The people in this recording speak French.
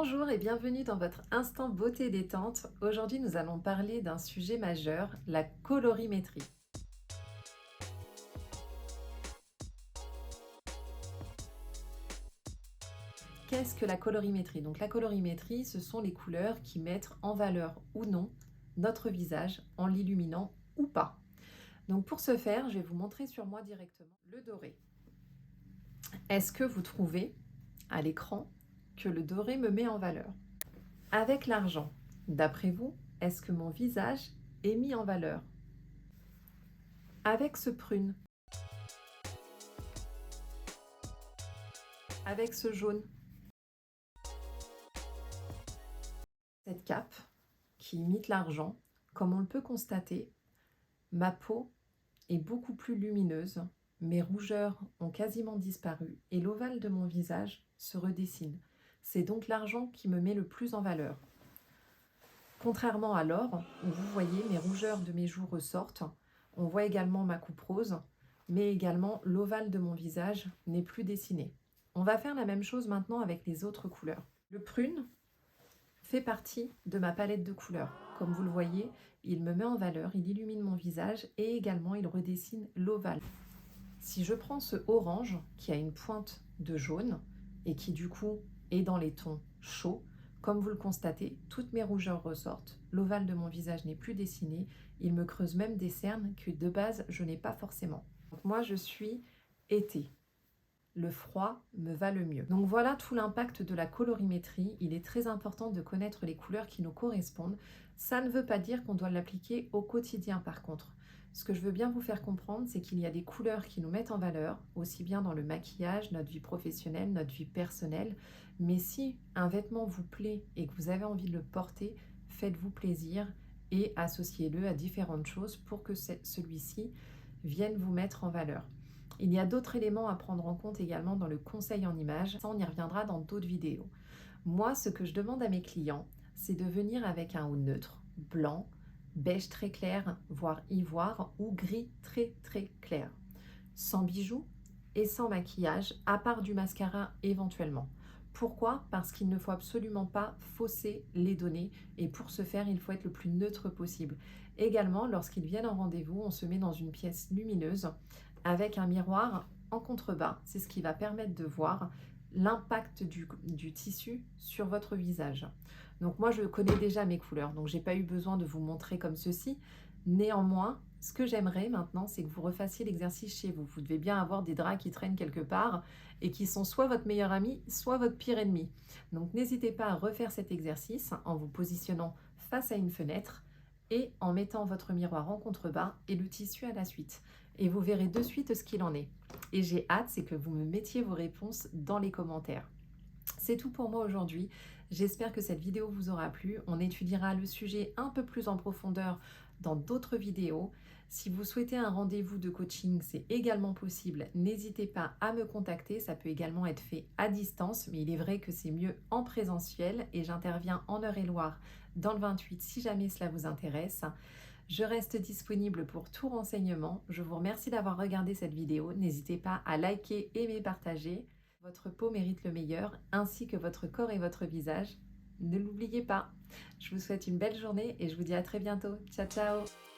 Bonjour et bienvenue dans votre instant beauté détente. Aujourd'hui, nous allons parler d'un sujet majeur, la colorimétrie. Qu'est-ce que la colorimétrie? Donc la colorimétrie, ce sont les couleurs qui mettent en valeur ou non notre visage en l'illuminant ou pas. Donc pour ce faire, je vais vous montrer sur moi directement le doré. Est-ce que vous trouvez à l'écran que le doré me met en valeur? Avec l'argent, d'après vous, est-ce que mon visage est mis en valeur? Avec ce prune, avec ce jaune, cette cape qui imite l'argent, comme on le peut constater, ma peau est beaucoup plus lumineuse, mes rougeurs ont quasiment disparu et l'ovale de mon visage se redessine. C'est donc l'argent qui me met le plus en valeur. Contrairement à l'or, où vous voyez mes rougeurs de mes joues ressortent, on voit également ma coupe rose, mais également l'ovale de mon visage n'est plus dessiné. On va faire la même chose maintenant avec les autres couleurs. Le prune fait partie de ma palette de couleurs. Comme vous le voyez, il me met en valeur, il illumine mon visage et également il redessine l'ovale. Si je prends ce orange qui a une pointe de jaune et qui du coup est dans les tons chauds, comme vous le constatez, toutes mes rougeurs ressortent, l'ovale de mon visage n'est plus dessiné, il me creuse même des cernes que de base je n'ai pas forcément. Donc moi je suis été. Le froid me va le mieux. Donc voilà tout l'impact de la colorimétrie. Il est très important de connaître les couleurs qui nous correspondent. Ça ne veut pas dire qu'on doit l'appliquer au quotidien par contre. Ce que je veux bien vous faire comprendre, c'est qu'il y a des couleurs qui nous mettent en valeur, aussi bien dans le maquillage, notre vie professionnelle, notre vie personnelle. Mais si un vêtement vous plaît et que vous avez envie de le porter, faites-vous plaisir et associez-le à différentes choses pour que celui-ci vienne vous mettre en valeur. Il y a d'autres éléments à prendre en compte également dans le conseil en images. Ça, on y reviendra dans d'autres vidéos. Moi, ce que je demande à mes clients, c'est de venir avec un haut neutre, blanc, beige très clair, voire ivoire ou gris très très clair. Sans bijoux et sans maquillage, à part du mascara éventuellement. Pourquoi? Parce qu'il ne faut absolument pas fausser les données et pour ce faire, il faut être le plus neutre possible. Également, lorsqu'ils viennent en rendez-vous, on se met dans une pièce lumineuse avec un miroir en contrebas. C'est ce qui va permettre de voir l'impact du tissu sur votre visage. Donc moi, je connais déjà mes couleurs, donc j'ai pas eu besoin de vous montrer comme ceci. Néanmoins, ce que j'aimerais maintenant, c'est que vous refassiez l'exercice chez vous. Vous devez bien avoir des draps qui traînent quelque part et qui sont soit votre meilleur ami, soit votre pire ennemi. Donc n'hésitez pas à refaire cet exercice en vous positionnant face à une fenêtre et en mettant votre miroir en contrebas et le tissu à la suite. Et vous verrez de suite ce qu'il en est. Et j'ai hâte, c'est que vous me mettiez vos réponses dans les commentaires. C'est tout pour moi aujourd'hui. J'espère que cette vidéo vous aura plu. On étudiera le sujet un peu plus en profondeur dans d'autres vidéos. Si vous souhaitez un rendez-vous de coaching, c'est également possible. N'hésitez pas à me contacter. Ça peut également être fait à distance, mais il est vrai que c'est mieux en présentiel et j'interviens en Eure-et-Loir dans le 28 si jamais cela vous intéresse. Je reste disponible pour tout renseignement. Je vous remercie d'avoir regardé cette vidéo. N'hésitez pas à liker, aimer, partager. Votre peau mérite le meilleur, ainsi que votre corps et votre visage. Ne l'oubliez pas. Je vous souhaite une belle journée et je vous dis à très bientôt. Ciao, ciao!